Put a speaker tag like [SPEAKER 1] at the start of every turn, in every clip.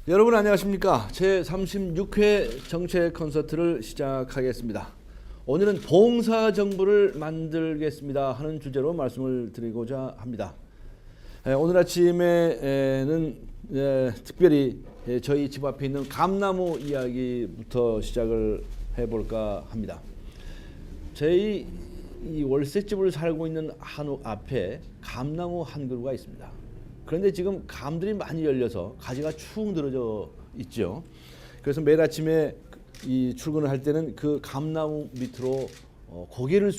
[SPEAKER 1] 여러분 안녕하십니까? 제36회 정책 콘서트를 시작하겠습니다. 오늘은 봉사정부를 만들겠습니다 하는 주제로 말씀을 드리고자 합니다. 오늘 아침에는 특별히 저희 집 앞에 있는 감나무 이야기부터 시작을 해볼까 합니다. 저희 이 월세집을 살고 있는 한옥 앞에 감나무 한 그루가 있습니다. 그런데 지금 감들이 많이 열려서 가지가 축 늘어져 있죠. 그래서 매일 아침에 이 출근을 할 때는 그 감나무 밑으로 고개를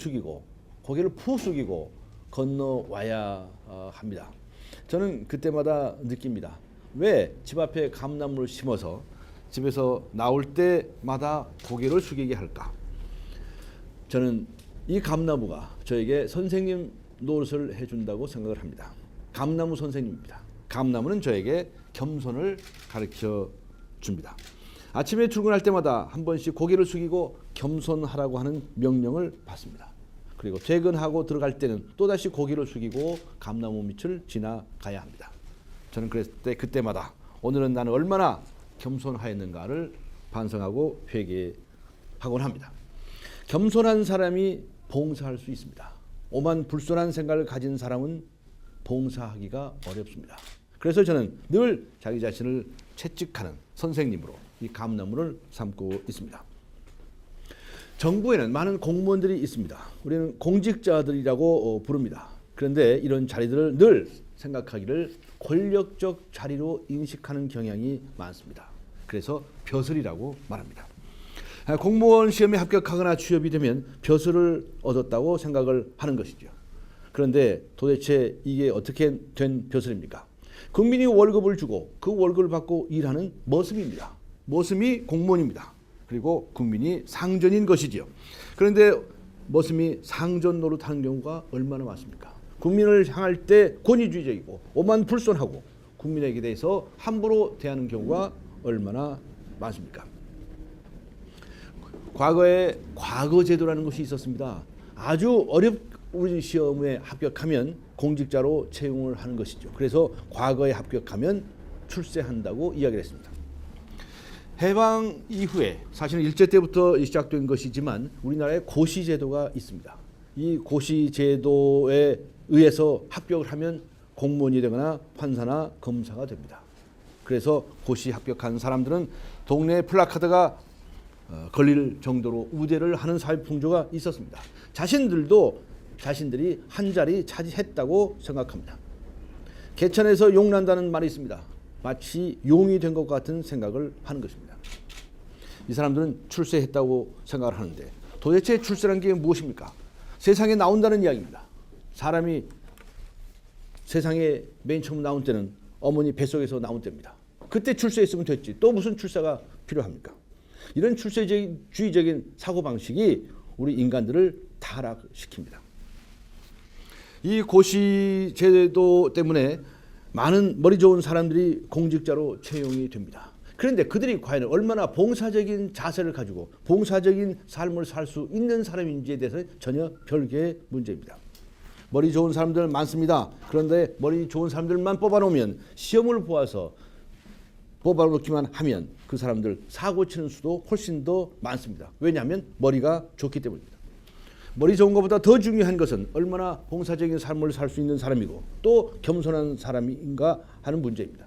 [SPEAKER 1] 푹 숙이고 건너와야 합니다. 저는 그때마다 느낍니다. 왜 집 앞에 감나무를 심어서 집에서 나올 때마다 고개를 숙이게 할까? 저는 이 감나무가 저에게 선생님 노릇을 해준다고 생각을 합니다. 감나무 선생님입니다. 감나무는 저에게 겸손을 가르쳐 줍니다. 아침에 출근할 때마다 한 번씩 고개를 숙이고 겸손하라고 하는 명령을 받습니다. 그리고 퇴근하고 들어갈 때는 또다시 고개를 숙이고 감나무 밑을 지나가야 합니다. 저는 그때마다 오늘은 나는 얼마나 겸손하였는가를 반성하고 회개하곤 합니다. 겸손한 사람이 봉사할 수 있습니다. 오만 불손한 생각을 가진 사람은 봉사하기가 어렵습니다. 그래서 저는 늘 자기 자신을 채찍하는 선생님으로 이 감나무를 삼고 있습니다. 정부에는 많은 공무원들이 있습니다. 우리는 공직자들이라고 부릅니다. 그런데 이런 자리들을 늘 생각하기를 권력적 자리로 인식하는 경향이 많습니다. 그래서 벼슬이라고 말합니다. 공무원 시험에 합격하거나 취업이 되면 벼슬을 얻었다고 생각을 하는 것이죠. 그런데 도대체 이게 어떻게 된 벼슬입니까? 국민이 월급을 주고 그 월급을 받고 일하는 머슴입니다. 머슴이 공무원입니다. 그리고 국민이 상전인 것이지요. 그런데 머슴이 상전 노릇하는 경우가 얼마나 많습니까? 국민을 향할 때 권위주의적이고 오만불손하고 국민에게 대해서 함부로 대하는 경우가 얼마나 많습니까? 과거에 과거제도라는 것이 있었습니다. 아주 어려운 시험에 합격하면 공직자로 채용을 하는 것이죠. 그래서 과거에 합격하면 출세한다고 이야기를 했습니다. 해방 이후에 사실은 일제 때부터 시작된 것이지만 우리나라에 고시제도가 있습니다. 이 고시제도에 의해서 합격을 하면 공무원이 되거나 판사나 검사가 됩니다. 그래서 고시 합격한 사람들은 동네 플래카드가 걸릴 정도로 우대를 하는 사회 풍조가 있었습니다. 자신들이 한 자리 차지했다고 생각합니다. 개천에서 용난다는 말이 있습니다. 마치 용이 된 것 같은 생각을 하는 것입니다. 이 사람들은 출세했다고 생각을 하는데 도대체 출세란 게 무엇입니까? 세상에 나온다는 이야기입니다. 사람이 세상에 맨 처음 나온 때는 어머니 뱃속에서 나온 때입니다. 그때 출세했으면 됐지. 또 무슨 출세가 필요합니까? 이런 출세주의적인 사고방식이 우리 인간들을 타락시킵니다. 이 고시제도 때문에 많은 머리 좋은 사람들이 공직자로 채용이 됩니다. 그런데 그들이 과연 얼마나 봉사적인 자세를 가지고 봉사적인 삶을 살 수 있는 사람인지에 대해서 전혀 별개의 문제입니다. 머리 좋은 사람들 많습니다. 그런데 머리 좋은 사람들만 뽑아놓으면 시험을 보아서 뽑아놓기만 하면 그 사람들 사고 치는 수도 훨씬 더 많습니다. 왜냐하면 머리가 좋기 때문입니다. 머리 좋은 것보다 더 중요한 것은 얼마나 봉사적인 삶을 살 수 있는 사람이고 또 겸손한 사람인가 하는 문제입니다.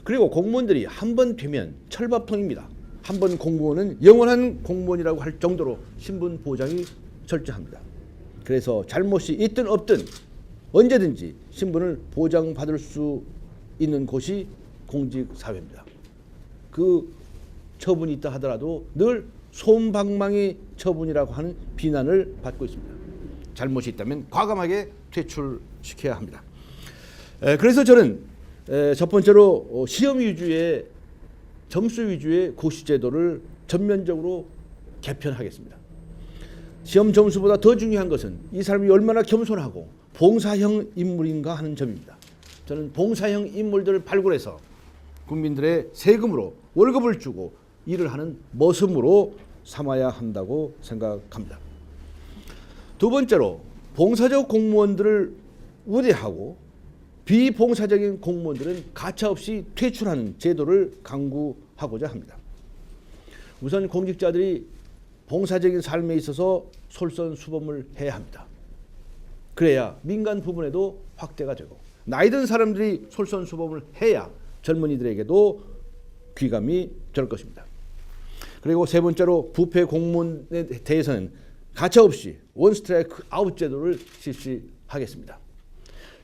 [SPEAKER 1] 그리고 공무원들이 한 번 되면 철밥통입니다. 한 번 공무원은 영원한 공무원이라고 할 정도로 신분 보장이 철저합니다. 그래서 잘못이 있든 없든 언제든지 신분을 보장받을 수 있는 곳이 공직사회입니다. 그 처분이 있다 하더라도 늘 솜방망이 처분이라고 하는 비난을 받고 있습니다. 잘못이 있다면 과감하게 퇴출시켜야 합니다. 그래서 저는 첫 번째로 시험 위주의 점수 위주의 고시제도를 전면적으로 개편하겠습니다. 시험 점수보다 더 중요한 것은 이 사람이 얼마나 겸손하고 봉사형 인물인가 하는 점입니다. 저는 봉사형 인물들을 발굴해서 국민들의 세금으로 월급을 주고 일을 하는 머슴으로 삼아야 한다고 생각합니다. 두 번째로 봉사적 공무원들을 우대하고 비봉사적인 공무원들은 가차없이 퇴출하는 제도를 강구하고자 합니다. 우선 공직자들이 봉사적인 삶에 있어서 솔선수범을 해야 합니다. 그래야 민간 부문에도 확대가 되고 나이 든 사람들이 솔선수범을 해야 젊은이들에게도 귀감이 될 것입니다. 그리고 세 번째로 부패 공무원에 대해서는 가차없이 원스트라이크 아웃 제도를 실시하겠습니다.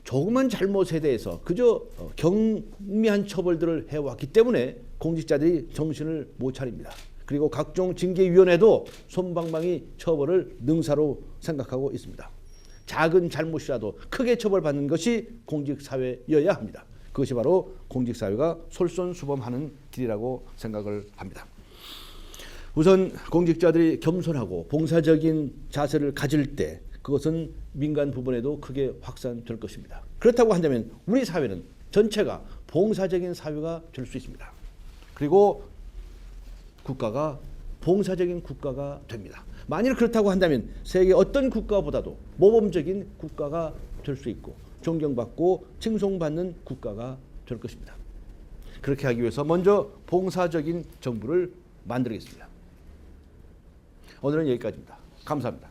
[SPEAKER 1] 조그만 잘못에 대해서 그저 경미한 처벌들을 해왔기 때문에 공직자들이 정신을 못 차립니다. 그리고 각종 징계위원회도 솜방망이 처벌을 능사로 생각하고 있습니다. 작은 잘못이라도 크게 처벌받는 것이 공직사회여야 합니다. 그것이 바로 공직사회가 솔선수범하는 길이라고 생각을 합니다. 우선 공직자들이 겸손하고 봉사적인 자세를 가질 때 그것은 민간 부분에도 크게 확산될 것입니다. 그렇다고 한다면 우리 사회는 전체가 봉사적인 사회가 될 수 있습니다. 그리고 국가가 봉사적인 국가가 됩니다. 만일 그렇다고 한다면 세계 어떤 국가보다도 모범적인 국가가 될 수 있고 존경받고 칭송받는 국가가 될 것입니다. 그렇게 하기 위해서 먼저 봉사적인 정부를 만들겠습니다. 오늘은 여기까지입니다. 감사합니다.